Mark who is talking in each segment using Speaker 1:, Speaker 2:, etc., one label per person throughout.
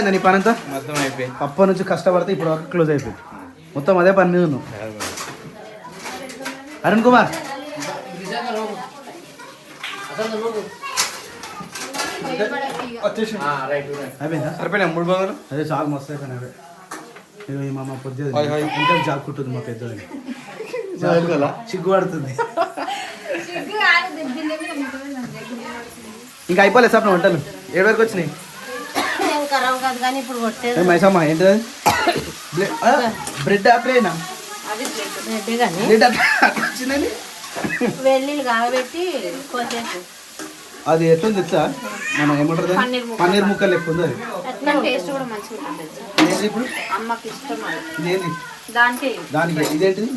Speaker 1: అర్థమైందా నీ పని అంతా?
Speaker 2: మొత్తం అయిపోయింది.
Speaker 1: అప్పటి నుంచి కష్టపడితే ఇప్పుడు వరకు క్లోజ్ అయిపోయింది. మొత్తం అదే పని మీద ఉన్నావు. అరుణ్ కుమార్ అయిపోయిందా?
Speaker 2: సరిపోయినా 3 బాగులు.
Speaker 1: అదే చాలా మస్తు అయిపోయినా. అవే ఇక మా పొద్దు ఇంకా జాక్కుంటుంది మా పెద్దది. సిగ్గుపడుతుంది. ఇంకా అయిపోలేదు సార్ వంటలు. 7 వరకు వచ్చినాయి. మైసమ్మ ఏంటిది? బ్రెడ్ ఆపలేనా? వచ్చిందని
Speaker 3: వెల్లుల్లి కాగబెట్టి కోసేపు
Speaker 1: అది ఎట్లా తెచ్చా మనం ఏమంటారు పన్నీర్ ముక్కలు ఎక్కువ ఉంది. అది
Speaker 3: టేస్ట్ కూడా మంచిగా ఉంటుంది.
Speaker 1: ఇప్పుడు
Speaker 3: అమ్మకి ఇష్టం
Speaker 1: ఇదేంటి దానికి ఇదేంటిది?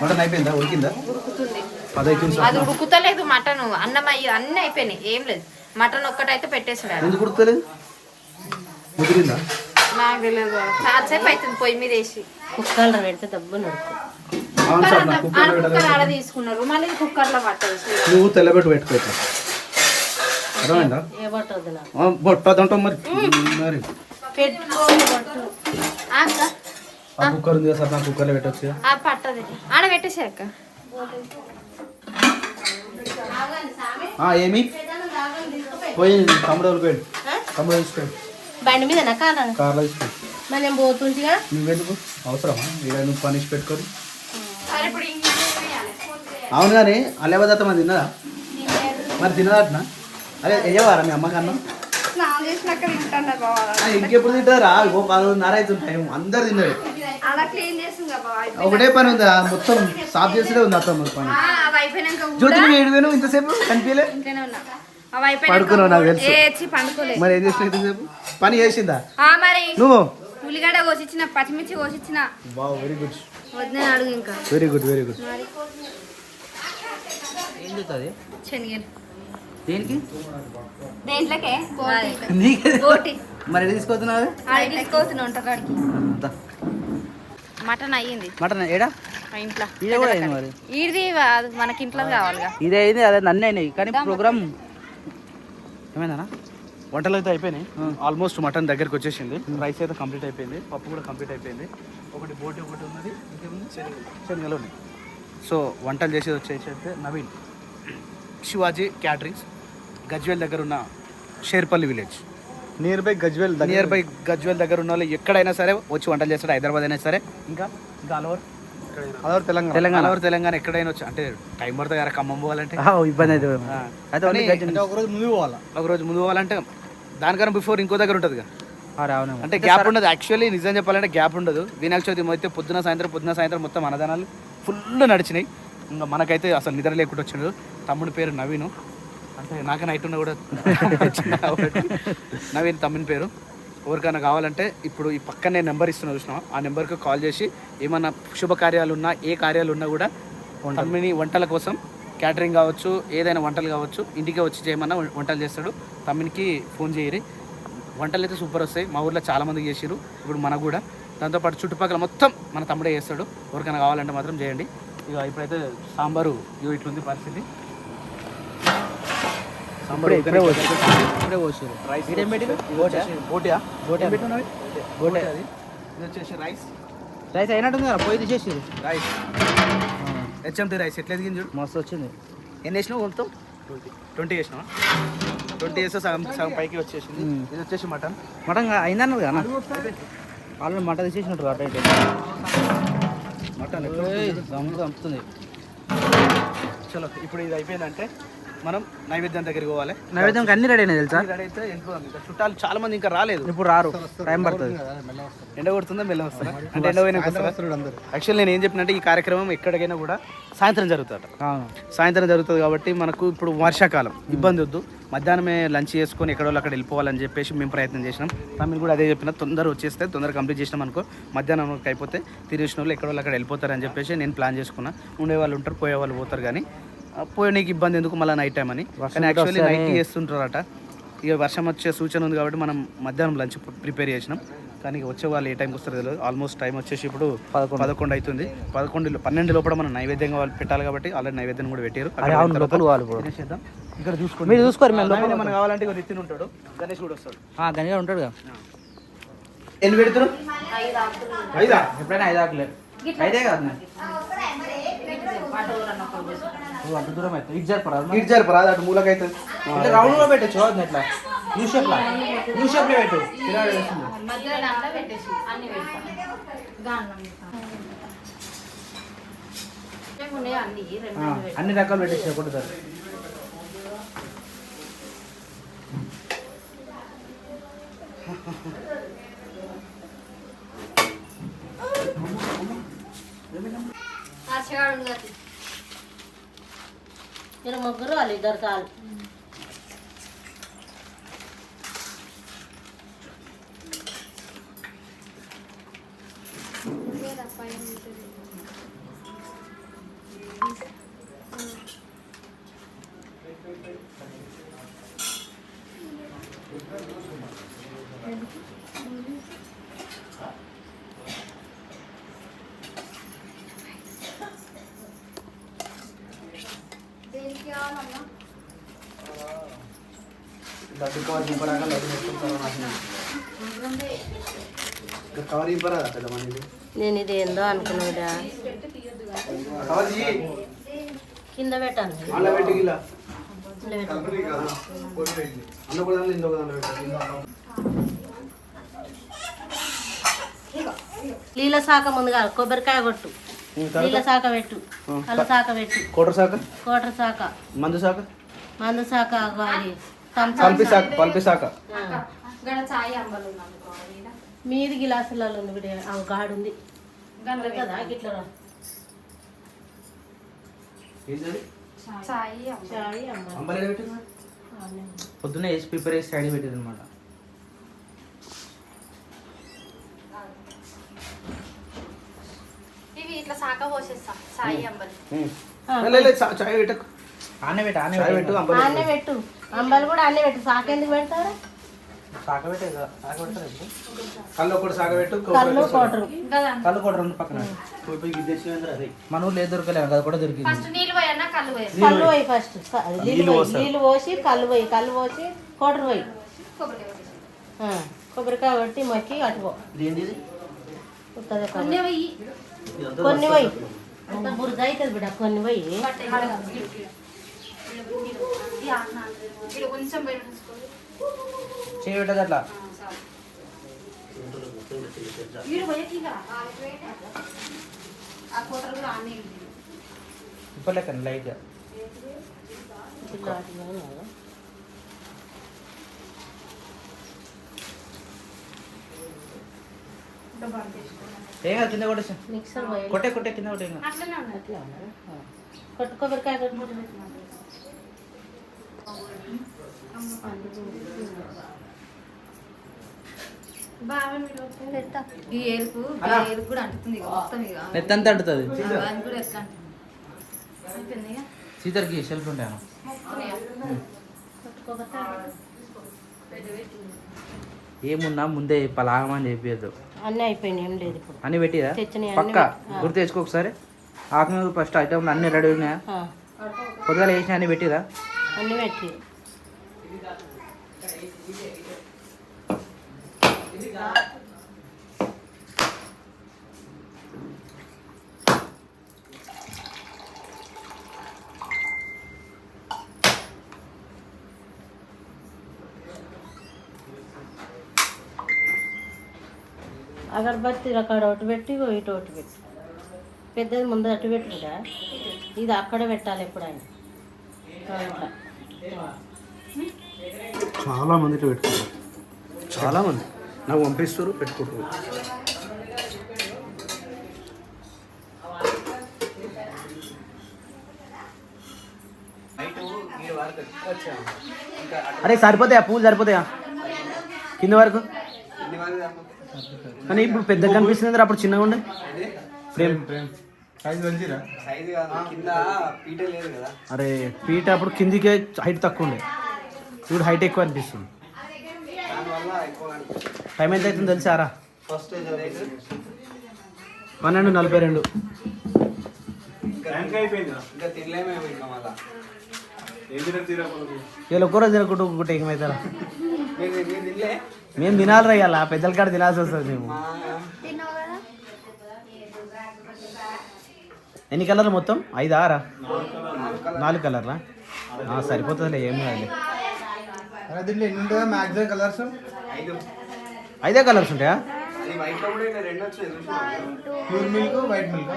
Speaker 1: మటన్ అయిపోయిందా? ఉడికిందా?
Speaker 3: ఉడుకుతుంది.
Speaker 1: 15 నిమిషాలు.
Speaker 3: అది ఉడుకుతలేదు మటన్. అన్నం అన్నీ అయిపోయినాయి. ఏం లేదు, మటన్ ఒక్కటైతే పెట్టేసాడు.
Speaker 1: ఎందుకు ఉడుకుతలేదు? ముదిరిందా?
Speaker 3: నాకు తెలియదు. చాలాసేపు అవుతుంది పొయ్యి మీద వేసి. కుక్కర్లో పెడితే దబ్బులు
Speaker 1: అవును సార్, నాకు
Speaker 3: కుక్కర్ ఆడ తీసుకున్నారు, మళ్ళీ కుక్కర్లో పట్టేసి.
Speaker 1: నువ్వు తెల్లబెట్టు పెట్టుకోవచ్చు. అర్థమైందా?
Speaker 3: ఏ బట్టదు
Speaker 1: బొట్టదంటాం మరి. మరి
Speaker 3: పెట్టుకోని బట్టు
Speaker 1: ఆ కుక్కర్ ఉంది కదా సార్, నా కుక్కర్లో పెట్టచ్చు.
Speaker 3: పట్టది ఆడ పెట్టేసి అక్క.
Speaker 1: ఏమి పోయి తమ్ముడు పోయాడు. తమ్ముడు తీసుకోండి.
Speaker 3: బండి మీద
Speaker 1: కార్లో తీసుకోండి.
Speaker 3: మరి నేను పోతుంటిగా.
Speaker 1: నువ్వెందుకు అవసరమా? ఇక నువ్వు పనిష్ పెట్టుకొని. అవును కానీ అలేవదత్త మరి తిన్నదా? మరి తిన్నదట్నా? అదే వేయవారా మీ అమ్మకన్నా? ఇంకెప్పుడు తింటారా? 11:30 అవుతుంది టైం. అందరు తిన్నారు. ఒకటే పని ఉందా? మొత్తం సాఫ్ చేసే ఉంది అత్తమ్మ పని. జ్యోతి నువ్వు 7 వేలు ఇంతసేపు కనిపించలే? పడుకున్నావు నాకు తెలుసు. మరి ఏం చేసిన ఇంతసేపు? పని చేసిందా నువ్వు?
Speaker 3: ఉల్లిగడ్డ కోసిచ్చిన, పచ్చిమిర్చి కోసిచ్చిన.
Speaker 1: Very good.
Speaker 3: వద్దని అడుగు. ఇంకా
Speaker 1: వెరీ గుడ్ వెరీ గుడ్.
Speaker 2: ఏం చెప్తుంది?
Speaker 3: శనగలు
Speaker 2: దేనికి?
Speaker 3: దేంట్లోకే
Speaker 1: మరి తీసుకోతున్నావు?
Speaker 3: తీసుకోవచ్చు వంటకాడికి. మటన్ అయ్యింది.
Speaker 2: మటన్ ఏడా?
Speaker 3: ఇంట్లో
Speaker 2: ఇదే కూడా అయింది మరి.
Speaker 3: ఇది మనకి ఇంట్లో కావాలిగా.
Speaker 2: ఇదే అయింది, అదే నన్ను అయినాయి. కానీ ప్రోగ్రామ్
Speaker 1: ఏమైందన్నా? వంటలు అయితే అయిపోయినాయి. ఆల్మోస్ట్ మటన్ దగ్గరికి వచ్చేసింది. రైస్ అయితే కంప్లీట్ అయిపోయింది. పప్పు కూడా కంప్లీట్ అయిపోయింది. ఒకటి బోటి ఒకటి ఉన్నది, ఇంకేముంది శనగలు ఉన్నాయి. సో వంటలు చేసేది వచ్చేసి అయితే నవీన్, శివాజీ క్యాటరింగ్స్, గజ్వేల్ దగ్గర ఉన్న Sherpalli village, near by Gajwel దగ్గర ఉన్న వాళ్ళు ఎక్కడైనా సరే వచ్చి వంటలు చేస్తారు. హైదరాబాద్ అయినా సరే, ఇంకా ఆల్ ఓవర్ తెలంగాణ ఎక్కడైనా వచ్చి. అంటే టైం పడుతుంది కదా ఖమ్మం పోవాలంటే,
Speaker 2: ఇబ్బంది అయితే.
Speaker 1: ఒకరోజు ముందు పోవాలంటే దానికన్నా బిఫోర్ ఇంకో దగ్గర ఉంటుంది కదా.
Speaker 2: అవును,
Speaker 1: అంటే గ్యాప్ ఉండదు. యాక్చువల్లీ నిజం చెప్పాలంటే గ్యాప్ ఉండదు. వినాయక చవితి అయితే పొద్దున సాయంత్రం మొత్తం అన్నదానాలు ఫుల్ నడిచినాయి. ఇంకా మనకైతే అసలు నిద్ర లేకుండా వచ్చిండు. తమ్ముడి పేరు నవీను. అంటే నాకే నైట్ ఉన్న కూడా నవీన్ తమ్ముని పేరు. ఎవరికైనా కావాలంటే ఇప్పుడు ఈ పక్కనే నెంబర్ ఇస్తున్నా చూసినా, ఆ నెంబర్కి కాల్ చేసి ఏమన్నా శుభకార్యాలు ఉన్నా, ఏ కార్యాలు ఉన్నా కూడా తమ్మిని వంటల కోసం క్యాటరింగ్ కావచ్చు, ఏదైనా వంటలు కావచ్చు, ఇంటికి వచ్చి చేయమన్నా వంటలు చేస్తాడు. తమ్మినికి ఫోన్ చేయరి. వంటలు అయితే సూపర్ వస్తాయి. మా ఊర్లో చాలామందికి చేసిరు, ఇప్పుడు మనకు కూడా. దాంతోపాటు చుట్టుపక్కల మొత్తం మన తమ్ముడే చేస్తాడు. ఎవరికైనా కావాలంటే మాత్రం చేయండి. ఇక ఇప్పుడైతే సాంబారు ఇట్లుంది పరిస్థితి. సాంబార్ ఇప్పుడే పోసారు. రైస్ బోటియా అది. ఇది వచ్చేసి రైస్
Speaker 2: అయినట్టుంది కదా, పోయి తీసేసి.
Speaker 1: రైస్ హెచ్ఎంటీ రైస్ ఎట్లా ఎదిగింది చూడు,
Speaker 2: మస్తు వచ్చింది.
Speaker 1: ఎన్ని వేసినావు మొత్తం? 20 వేసినావా? 20 వేస్తే సగం పైకి వచ్చేసింది. ఇది వచ్చేసి మటన్
Speaker 2: అయిందన్నది కదా ఆల్రెడీ. మటన్ తీసేసినట్టు అటు అయితే
Speaker 1: మటన్
Speaker 2: చంపుతుంది.
Speaker 1: చలో ఇప్పుడు ఇది అయిపోయిందంటే మనం నైవేద్యం దగ్గరికి పోవాలి.
Speaker 2: నైవేద్యం అన్ని రెడీ అయినాయి తెలుసా?
Speaker 1: రెడీ అయితే వెళ్ళిపోదాం. ఇంకా చుట్టాలు చాలా మంది ఇంకా రాలేదు.
Speaker 2: ఇప్పుడు రారు, టైం పడుతుంది.
Speaker 1: ఎండ కొడుతుందా మెల్ల వస్తారా? అంటే ఎండ పోయినా యాక్చువల్లీ నేను ఏం చెప్పినంటే ఈ కార్యక్రమం ఎక్కడికైనా కూడా సాయంత్రం జరుగుతుంది. సాయంత్రం జరుగుతుంది కాబట్టి మనకు ఇప్పుడు వర్షాకాలం ఇబ్బంది వద్దు. మధ్యాహ్నమే లంచ్ చేసుకొని ఎక్కడో అక్కడ వెళ్ళిపోవాలని చెప్పేసి మేము ప్రయత్నం చేసినాం. తమ్మిని కూడా అదే చెప్పిన, తొందర వచ్చేస్తే తొందరగా కంప్లీట్ చేసినాం అనుకో, మధ్యాహ్నం అయిపోతే తిరిగిన వాళ్ళు ఎక్కడో అక్కడ వెళ్ళిపోతారని చెప్పేసి నేను ప్లాన్ చేసుకున్నా. ఉండేవాళ్ళు ఉంటారు, పోయేవాళ్ళు పోతారు. కానీ పోయడానికి ఇబ్బంది ఎందుకు మళ్ళీ నైట్ టైం అని. కానీ యాక్చువల్లీ నైట్ చేస్తుంటారట. ఇక వర్షం వచ్చే సూచన ఉంది కాబట్టి మనం మధ్యాహ్నం లంచ్ ప్రిపేర్ చేసినాం. కానీ వచ్చే వాళ్ళు ఏ టైంకి వస్తారో తెలియదు. ఆల్మోస్ట్ టైం వచ్చేసి ఇప్పుడు 11 అవుతుంది. 12 లోపల మనం నైవేద్యంగా వాళ్ళు పెట్టాలి కాబట్టి ఆల్రెడీ నైవేద్యం కూడా పెట్టారు. తినేసేద్దాం. ఇక్కడ చూసుకోండి,
Speaker 2: మీరు చూసుకోరు, మేము లోపల
Speaker 1: మనం కావాలంటే ఇక్కడ నితిన్ ఉంటాడు, గణేష్ కూడా వస్తాడు.
Speaker 2: గనిగా ఉంటాడు కదా.
Speaker 1: ఎన్ని పెడతారు? 5
Speaker 2: ఎప్పుడైనా 5 ఆకులే 5 కాదు అంత దూరం అయితే ఇటు
Speaker 1: జరపరాదు, అటు మూలకైతే
Speaker 2: ఇట్లా రౌండ్ లో పెట్టచ్చు ఇట్లా యూ షేప్ లో పెట్టు. అన్ని రకాలు పెట్టేసి కొట్టుతారు.
Speaker 4: ముగ్గురు వాళ్ళు 2 చాలు.
Speaker 1: లడ్డు కవర్ దింపరాగా లడ్డు కవర్ దింపరాదా పెద్దమంది?
Speaker 4: నేను ఇది ఏందో అనుకున్నాడా
Speaker 1: కవర్ తీయి.
Speaker 4: కింద పెట్టాను.
Speaker 1: అల్ల పెట్టి గిల్ల అన్న కూడా ఇందో కూడా పెట్టి.
Speaker 4: నీళ్ళ శాఖ ముందుగా కొబ్బరికాయ కొట్టు, నీళ్ళ శాఖ పెట్టు, కళ్ళ శాఖ పెట్టు,
Speaker 1: కోటర్ శాఖ,
Speaker 4: కోటర్ శాఖ,
Speaker 1: మందు శాఖ,
Speaker 4: మందు శాఖ,
Speaker 1: పల్పి శాఖ.
Speaker 4: మీది గిలాసులలో ఉంది గాడు ఉంది కదా గిట్ల
Speaker 2: పొద్దున్న వేసి ప్రిపేర్ చేసి సైడ్ పెట్టేది అనమాట.
Speaker 3: ఇవి ఇట్లా శాఖ పోసేస్తా సాయి అంబలి.
Speaker 1: చాయ్ పెట్టకు,
Speaker 2: ఆనే పెట్టు
Speaker 4: అన్నే పెట్టు, అంబలి కూడా అన్నే పెట్టు. శాఖ ఎందుకు పెడతారు?
Speaker 2: శాఖ పెట్టేది
Speaker 1: కళ్ళు ఒకటి శాఖ పెట్టు,
Speaker 4: కళ్ళు కోటరు
Speaker 2: కళ్ళు కూడా రెండు పక్కన. మన ఊళ్ళో ఏది దొరకలేదు కదా, కూడా దొరికింది.
Speaker 3: ఫస్ట్ నీళ్ళు పోయన్నా కళ్ళు పోయి
Speaker 4: కళ్ళు పోయి ఫస్ట్ నీళ్ళు పోసి కళ్ళు పోయి కోటరు పోయి కొబ్బరికాయ కొట్టి మొక్కి అటుకో కొన్ని పోయి అంత బురద అవుతుంది బిడ్డ. కొన్ని పోయి
Speaker 3: కొంచెం
Speaker 2: చేయబెట్టదు అట్లా. ఇప్పుడు లెక్క లైట్గా ఏం కాదు, కింద కొట్టేసి
Speaker 4: మిక్సర్
Speaker 2: కొట్టే కింద కొట్టే.
Speaker 4: కొట్టు కొబ్బరికాయ కొట్టు.
Speaker 3: ఈ ఏరుకు కూడా అంటుతుంది మొత్తం. ఇక
Speaker 2: నెత్తంతా అంటుతుంది.
Speaker 3: అది కూడా ఎట్లా అంటుంది
Speaker 2: సీతర్కి షెల్ఫ్ ఉంటాను. ఏమున్నా ముందే పలాగమని చెప్పేది.
Speaker 4: అన్నీ అయిపోయినాయి, ఏం లేదు ఇప్పుడు.
Speaker 2: అన్ని పెట్టిదా
Speaker 4: తెచ్చినాయి
Speaker 2: పక్క గుర్తు తెచ్చుకో ఒకసారి. ఆకు మీద ఫస్ట్ ఐటమ్ అన్ని రెడీ ఉన్నాయా? పొద్దుగా వేసిన అన్ని పెట్టిదా?
Speaker 4: అన్నీ పెట్టి అగరబత్తి అక్కడ ఒకటి పెట్టి ఇటు ఒకటి పెట్టి. పెద్దది ముందు అటు పెట్టుకుంటా, ఇది అక్కడ పెట్టాలి ఎప్పుడైనా.
Speaker 1: చాలా మంది ఇట్లా పెట్టుకుంటారు, చాలా మంది నాకు పంపిస్తారు, పెట్టుకుంటారు.
Speaker 2: అరే సరిపోతాయా పూలు, సరిపోతాయా కింద వరకు?
Speaker 1: కానీ ఇప్పుడు పెద్దగా కనిపిస్తుంది, అప్పుడు చిన్నగా ఉండే ఫ్రేమ్. అరే పీట అప్పుడు కిందికే హైట్ తక్కువ ఉండే, ఇప్పుడు హైట్ ఎక్కువ అనిపిస్తుంది. టైం ఎంత అవుతుంది తెలుసారా? 12:42. వీళ్ళు ఒక్కరోజు తినకుంటూ ఒక్కొక్కటి ఏమవుతారా మేము తినాలి రయ్యాల పెద్దల కాడ తినాల్సి వస్తుంది మేము. ఎన్ని కలర్లు మొత్తం 5 6 4 కలర్లా సరిపోతుందిలే ఏం కాదు.
Speaker 2: దీంట్లో ఎన్ని ఉంటాయా మ్యాక్సిమం కలర్స్?
Speaker 1: 5 కలర్స్ ఉంటాయా?
Speaker 2: Pure milk, white milk.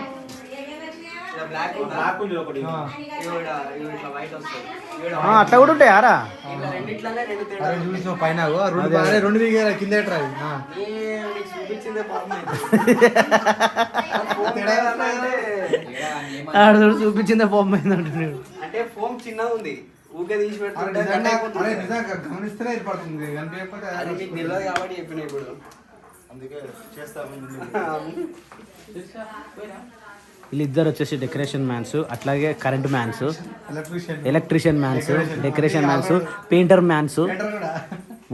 Speaker 1: అట్లా కూడా ఉంటాయా రా?
Speaker 2: చూసిన పైన 2 దిగారు కింద ట్రై.
Speaker 1: చూపించిందే బొమ్మ
Speaker 5: అంటే ఫోమ్ చిన్నగా ఉంది, ఊకే తీసి
Speaker 2: గమనిస్తేనే ఏర్పడుతుంది
Speaker 5: అది మీకు తెలియదు కాబట్టి చెప్పిన ఇప్పుడు.
Speaker 1: వీళ్ళిద్దరు వచ్చేసి డెకరేషన్ మ్యాన్స్, అట్లాగే current mans,
Speaker 2: electrician,
Speaker 1: electrician mans, decoration mans, painter mans,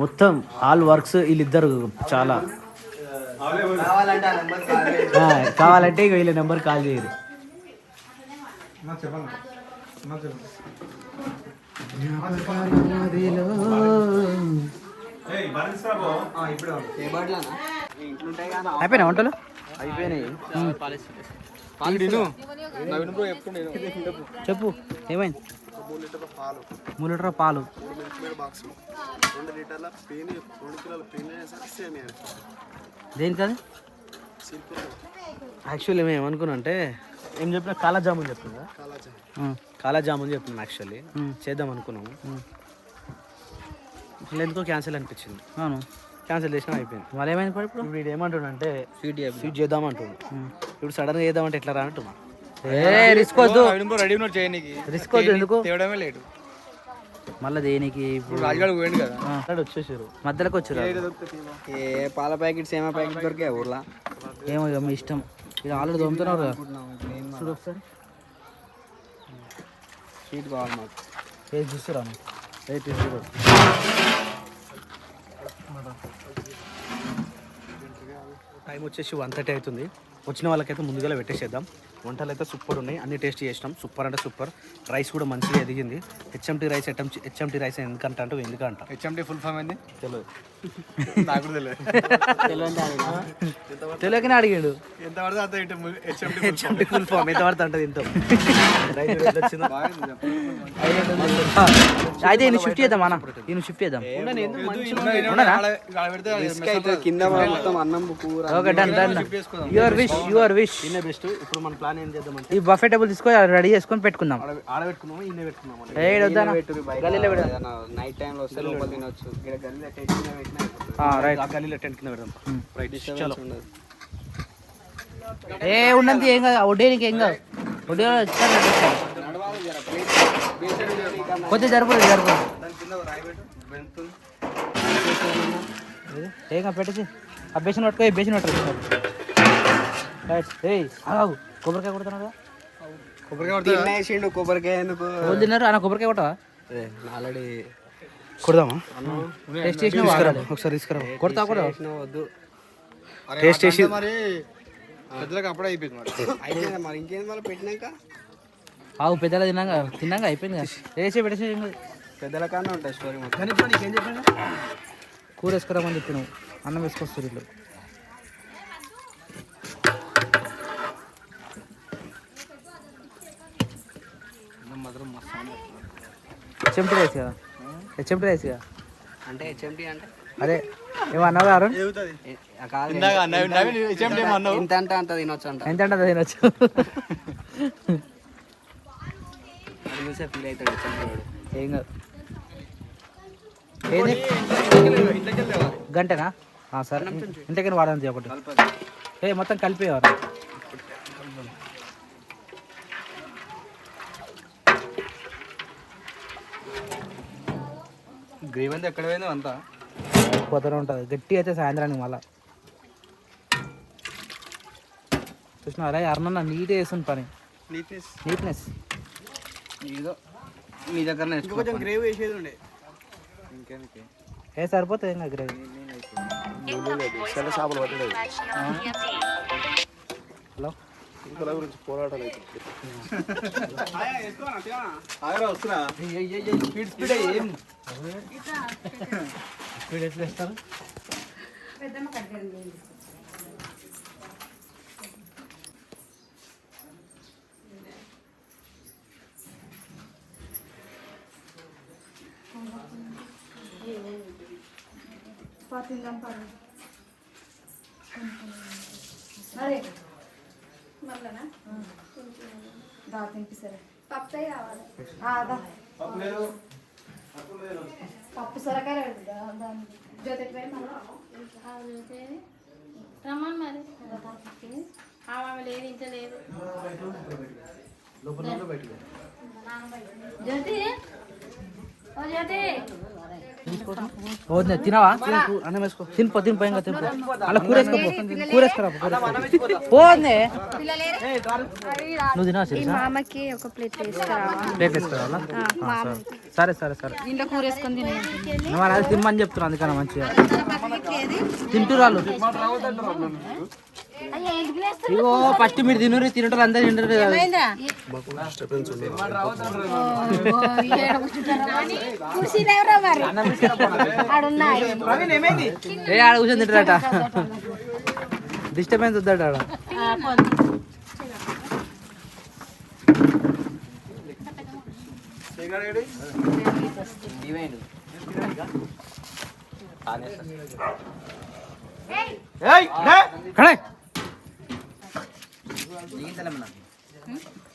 Speaker 1: మొత్తం ఆల్ వర్క్స్ వీళ్ళిద్దరు చాలా.
Speaker 5: కావాలంటే ఆ నెంబర్ కాల్ చేయండి.
Speaker 1: కావాలంటే ఇక వీళ్ళ నెంబర్ కాల్ చేయరు.
Speaker 2: చెప్పండి.
Speaker 5: ఇప్పుడు చేయబడలేనా ఇంట్లో ఉంటాయి కానీ
Speaker 1: అయిపోయినా వంటలు?
Speaker 5: అయిపోయినాయి.
Speaker 1: చెప్పు ఏమైంది? 3 లీటర్ పాలు,
Speaker 5: 2 లీటర్ల పెయిన్, 2 కిలోల పెయిన్ సేమ్.
Speaker 1: దేనికది? యాక్చువల్లీ మేము ఏమనుకున్నా అంటే ఏం చెప్పినా కాలా జామున్ చెప్తున్నా, కాలా జామున్ చెప్తున్నాను. యాక్చువల్లీ చేద్దాం అనుకున్నాము, ఎందుకో క్యాన్సిల్ అనిపించింది. అవును, క్యాన్సిల్ చేసినా అయిపోయింది. వాళ్ళు ఏమైంది ఇప్పుడు? వీడు ఏమంటున్నా అంటే స్వీట్ చేద్దాం అంటున్నాడు. ఇప్పుడు సడన్గా చేద్దామంటే ఎట్లా రా అంటున్నా. రిస్క్ వద్దు, రిస్క్ వద్దు. ఎందుకు
Speaker 5: తేవడమే లేటు.
Speaker 1: మళ్ళీ దేనికి? ఇప్పుడు
Speaker 5: రాజుగాడు పోయింది కదా,
Speaker 1: వచ్చేసారు, మధ్యలోకి వచ్చారు.
Speaker 5: ఏ పాల ప్యాకెట్, సేమ ప్యాకెట్ దొరికాయి ఊర్లా.
Speaker 1: ఏమో ఇక మీ ఇష్టం. ఇది ఆల్రెడీ దొమ్ముతున్నారు కదా. చూడు ఒకసారి
Speaker 5: స్వీట్ కావాలి మాకు.
Speaker 1: ఏది చూస్తురాను? ఏది చూడు. టైం వచ్చేసి 1:30 అవుతుంది. వచ్చిన వాళ్ళకైతే ముందుగా పెట్టేసేద్దాం. వంటలు అయితే సూపర్ ఉన్నాయి, అన్ని టేస్ట్ చేసినాం. సూపర్ అంటే సూపర్. రైస్ కూడా మంచిగా ఎదిగింది. హెచ్ఎంటీ రైస్ ఎందుకంటే ఎందుకంట
Speaker 5: హెచ్ఎండి ఫుల్ ఫామ్ అయింది
Speaker 1: తెలియదు,
Speaker 5: నాకు కూడా
Speaker 1: తెలియకనే అడిగాడు.
Speaker 5: ఎంత పడితే అంత
Speaker 1: హెచ్ఎంటీ ఫుల్ ఫామ్ ఎంత పడుతుంది అంటే ఇంత అయితే ఈయన షిఫ్ట్ చేద్దాం అన్న, ఈయన షిఫ్ట్ చేద్దాం.
Speaker 5: కింద మొత్తం అన్నం కూర.
Speaker 1: Okay done done. Your wish. ఈయన బెస్ట్. ఇప్పుడు మన ప్లాన్ ఏం చేద్దామంటే ఈ బఫే టేబుల్ తీసుకొని రెడీ చేసుకొని పెట్టుకుందాం. ఆడ పెట్టుకున్నాము, ఈయన పెట్టుకున్నాము.
Speaker 5: నైట్ టైం లో వస్తే లోపల తినొచ్చు. ఇక్కడ గల్లీలో టెంట్ కింద పెట్టినా
Speaker 1: రైట్, ఆ గల్లీలో టెంట్ కింద పెడదాం. రైట్, చలో.
Speaker 5: ఉండదు.
Speaker 1: ఉన్నది ఏం కాదు, వడ్డేనికి ఏం కాదు. వడ్డీ కొంచెం జరుపుతుంది. ఏం పెట్టేసి ఆ బేసిన పట్టుకో, బేసిన పట్టుకో. ఆగు, కొబ్బరికాయ కొడుతున్నాడు.
Speaker 5: తినేసిండు కొబ్బరికాయ. ఎందుకు
Speaker 1: తిన్నారు అన్న? కొబ్బరికాయ కొట్టవా?
Speaker 5: ఆల్రెడీ
Speaker 1: కొడదామా? టేస్ట్ చేసిన ఒకసారి తీసుకురా. కొడతా కూడా
Speaker 5: వద్దు.
Speaker 1: టేస్ట్ చేసి
Speaker 5: మరి పెద్దలకు అప్పుడే అయిపోయింది. అయిపోయిందా మరి? ఇంకేం మళ్ళీ పెట్టినాక
Speaker 1: ఆగు. పెద్దలా తిన్నాక అయిపోయింది కదా. వేసి పెట్టేసి
Speaker 5: పెద్దల కన్నా ఉంటాయి స్టోరీ మొత్తం.
Speaker 1: నీకేం చెప్పాను? కూర వేసుకురామని చెప్పి నువ్వు అన్నం వేసుకొస్తారు ఇల్లు. హెచ్ఎంటీ రైస్ కదా, హెచ్ఎంటీ రైస్ కదా.
Speaker 5: అంటే హెచ్ఎంటీ అంటే
Speaker 1: అదే ఏమన్నావు గారు?
Speaker 5: ఇంత అంటే అంత తినొచ్చు అంట.
Speaker 1: ఎంత అంటే తినొచ్చు.
Speaker 5: చూసే ఫీల్ అవుతాడు హెచ్ఎంటీ.
Speaker 1: ఏం కాదు. ఏది గంటనా? సరే, ఇంటికని వాడండి ఒకటి. మొత్తం కలిపేవారు.
Speaker 5: గ్రేవీ అంతా ఎక్కడ పోయిందో అంతా
Speaker 1: పోతూనే ఉంటుంది. గట్టి అయితే సాయంత్రానికి మళ్ళా చూసిన అలా అర్నన్న నీట్గా చేస్తుంది పని. నీట్నెస్
Speaker 5: ఏదో మీ దగ్గర కొంచెం గ్రేవీ వేసేది ఉండే. ఇంకేందుకు
Speaker 1: సరిపోతుంది ఇంకా గ్రేవీ.
Speaker 5: సెల చేపలు పట్టలేదు
Speaker 1: హలో
Speaker 5: ఇంకొక గురించి పోరాటాలు అయితే ఆగరా వస్తున్నా
Speaker 2: స్పీడ్ ఏం
Speaker 1: స్పీడ్ ఎట్లా వేస్తారు
Speaker 6: పప్పు సొరకాయ జ్యోతి
Speaker 4: రమ్మని మరి ఆమె లేదు ఇంట్లో లేదు జ్యోతి ఓ జ్యోతి
Speaker 2: తినవా
Speaker 1: అన్నం వేసుకో
Speaker 2: తినిపో ఇంకా తినిపో అలా కూరేసుకోరా పోందే నువ్వు తినవా
Speaker 6: ఈ మామకి ఒక ప్లేట్
Speaker 2: ప్లేట్ వేసుకురావాలా సరే సరే సరే
Speaker 6: ఇంట్లో కూర వేసుకొని
Speaker 2: నువ్వు అది తినమని చెప్తున్నా అందుకన్నా మంచిగా తింటురాళ్ళు ఇగో ఫస్ట్ మీరు తినటారు అందరు తింటారు కదా ఏ ఆడ కూర్చొని తింటారట డిస్టర్బెన్స్ వద్దాట ఆడ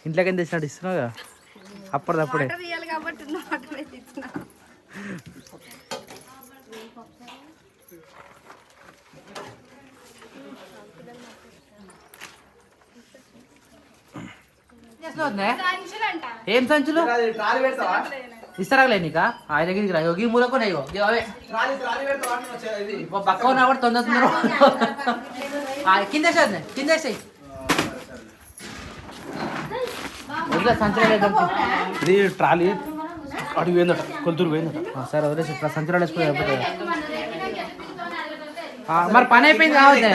Speaker 2: ఇంట్లోకి ఎంత తెచ్చినట్టు ఇస్తున్నావు కదా అప్పటిదప్పుడే ఏం సంచులు ఇస్తారాలే నీకా ఆ దగ్గరికి రా యోగి మూలకు అవే పక్క ఉన్నా కూడా తొందర కింద కిందేసాయి సంచులు
Speaker 1: ఇది ట్రాలీ అడుగు పోయిందట కొలుతూరు పోయిందట
Speaker 2: సరే వదిలేసి సంచులు వేసుకుని మరి పని అయిపోయింది కావద్దే